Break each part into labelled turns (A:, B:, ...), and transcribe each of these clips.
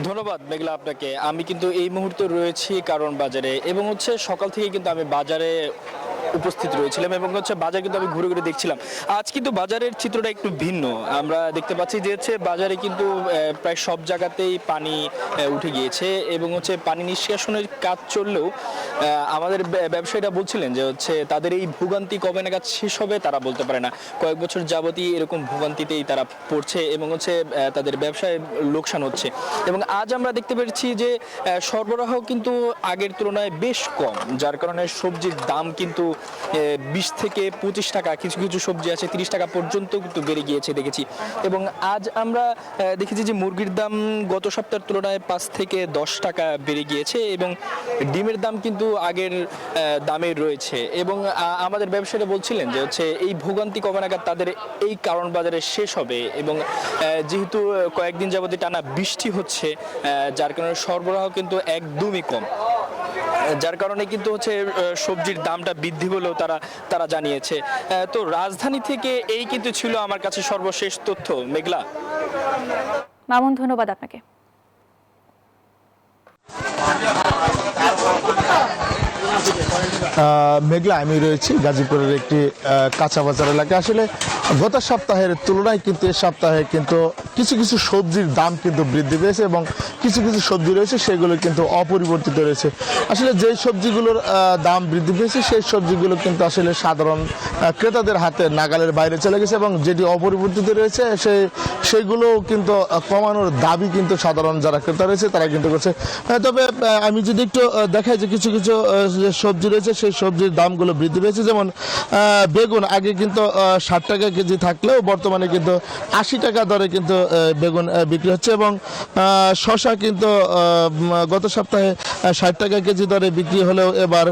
A: ধন্যবাদ মেঘলা আপনাকে। আমি কিন্তু এই মুহূর্তে রয়েছি কারণ বাজারে এবং সকাল থেকে কিন্তু আমি বাজারে উপস্থিত রয়েছিলাম এবং বাজার কিন্তু আমি ঘুরে ঘুরে দেখছিলাম। আজ কিন্তু বাজারের চিত্রটা একটু ভিন্ন। আমরা দেখতে পাচ্ছি যে বাজারে কিন্তু প্রায় সব জায়গাতেই পানি উঠে গিয়েছে এবং পানি নিষ্কাশনের কাজ চললেও আমাদের ব্যবসায়ীরা বলছিলেন যে তাদের এই ভোগান্তি কবে নাগাদ শেষ হবে তারা বলতে পারে না। কয়েক বছর যাবতই এরকম ভোগান্তিতেই তারা পড়ছে এবং তাদের ব্যবসায় লোকসান হচ্ছে। এবং আজ আমরা দেখতে পেরেছি যে সরবরাহ কিন্তু আগের তুলনায় বেশ কম, যার কারণে সবজির দাম কিন্তু 20 থেকে 25 টাকা, কিছু কিছু সবজি আছে 30 টাকা পর্যন্ত কিন্তু বেড়ে গিয়েছে দেখেছি। এবং আজ আমরা দেখেছি যে মুরগির দাম গত সপ্তাহের তুলনায় 5 থেকে 10 টাকা বেড়ে গিয়েছে এবং ডিমের দাম কিন্তু আগের দামে রয়েছে। এবং আমাদের ব্যবসায়ীরা বলছিলেন যে এই ভোগান্তি কবে নাগাদ তাদের এই কারণ বাজারে শেষ হবে এবং যেহেতু কয়েকদিন যাবত টানা বৃষ্টি হচ্ছে, যার কারণে সরবরাহ কিন্তু একদমই কম, যার কারণে কিন্তু সবজির দামটা বৃদ্ধি বলেও তারা জানিয়েছে। তো রাজধানী থেকে এই কিন্তু ছিল আমার কাছে সর্বশেষ তথ্য। মেঘলা।
B: মামুন, ধন্যবাদ আপনাকে।
C: মেঘলা, আমি রয়েছি গাজীপুরের একটি কাঁচা বাজার এলাকায়। আসলে গত সপ্তাহের তুলনায় কিন্তু এ সপ্তাহে কিন্তু কিছু কিছু সবজির দাম কিন্তু বৃদ্ধি পেয়েছে এবং কিছু কিছু সবজি রয়েছে সেগুলো কিন্তু অপরিবর্তিত রয়েছে। আসলে যেই সবজিগুলোর দাম বৃদ্ধি পেয়েছে সেই সবজিগুলো কিন্তু আসলে সাধারণ ক্রেতাদের হাতে নাগালের বাইরে চলে গেছে এবং যেটি অপরিবর্তিত রয়েছে সেইগুলোও কিন্তু কমানোর দাবি কিন্তু সাধারণ যারা ক্রেতা রয়েছে তারা কিন্তু করছে। তবে আমি যদি একটু দেখাই যে কিছু কিছু যে সবজি রয়েছে সেই সবজির দামগুলো বৃদ্ধি পেয়েছে। যেমন বেগুন আগে কিন্তু 60 টাকা কেজি থাকলেও বর্তমানে কিন্তু 80 টাকা দরে কিন্তু বেগুন বিক্রি হচ্ছে এবং শসা কিন্তু গত সপ্তাহে 60 টাকা কেজি দরে বিক্রি হলেও এবার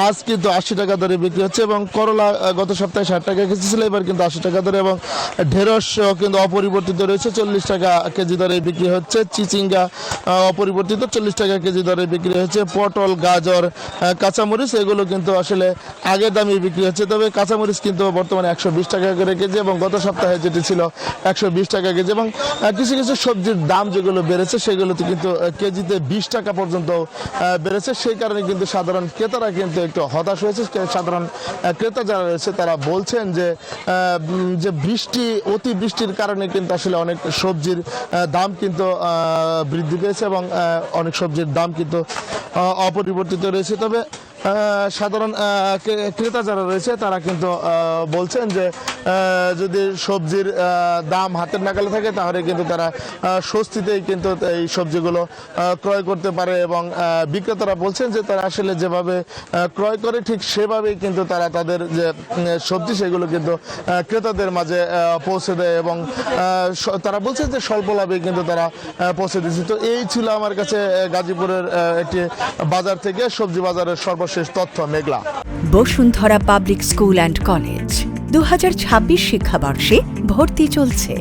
C: আজ কিন্তু 80 টাকা দরে বিক্রি হচ্ছে এবং করলা গত সপ্তাহে 60 টাকা কেজি ছিল, এবার কিন্তু 80 টাকা দরে এবং ঢেঁড়স কিন্তু অপরিবর্তিত রয়েছে, 40 টাকা কেজি দরে বিক্রি হচ্ছে। চিচিঙ্গা অপরিবর্তিত 40 টাকা কেজি দরে বিক্রি হচ্ছে। পটল, গাজর, কাঁচামরিচ এগুলো কিন্তু আসলে আগের দামে বিক্রি হচ্ছে। তবে কাঁচামরিচ কিন্তু বর্তমানে 120 টাকা করে কেজি এবং গত সপ্তাহে যেটি ছিল 120 টাকা কেজি। এবং কিছু কিছু সবজির দাম যেগুলো বেড়েছে সেগুলোতে কিন্তু কেজিতে 20 টাকা পর্যন্ত বেড়েছে। সেই কারণে কিন্তু সাধারণ ক্রেতারা কিন্তু একটু হতাশ হয়েছে। সাধারণ ক্রেতা যারা রয়েছে তারা বলছেন যে অতি বৃষ্টির কারণে কিন্তু আসলে অনেক সবজির দাম কিন্তু বৃদ্ধি পেয়েছে এবং অনেক সবজির দাম কিন্তু অপরিবর্তিত রয়েছে। তবে সাধারণ ক্রেতা যারা রয়েছে তারা কিন্তু বলছেন যে যদি সবজির দাম হাতের নাগালে থাকে তাহলে কিন্তু তারা স্বস্তিতেই কিন্তু এই সবজিগুলো ক্রয় করতে পারে এবং বিক্রেতারা বলছেন যে তারা আসলে যেভাবে ক্রয় করে ঠিক সেভাবেই কিন্তু তারা তাদের যে সবজি সেগুলো কিন্তু ক্রেতাদের মাঝে পৌঁছে দেয় এবং তারা বলছেন যে স্বল্প লাভে কিন্তু তারা পৌঁছে দিচ্ছে। তো এই ছিল আমার কাছে গাজীপুরের একটি বাজার থেকে সবজি বাজারের সর্বশেষ তথ্য। মেঘলা।
D: Bashundhara public school and college 2026 শিক্ষাবর্ষে ভর্তি চলছে।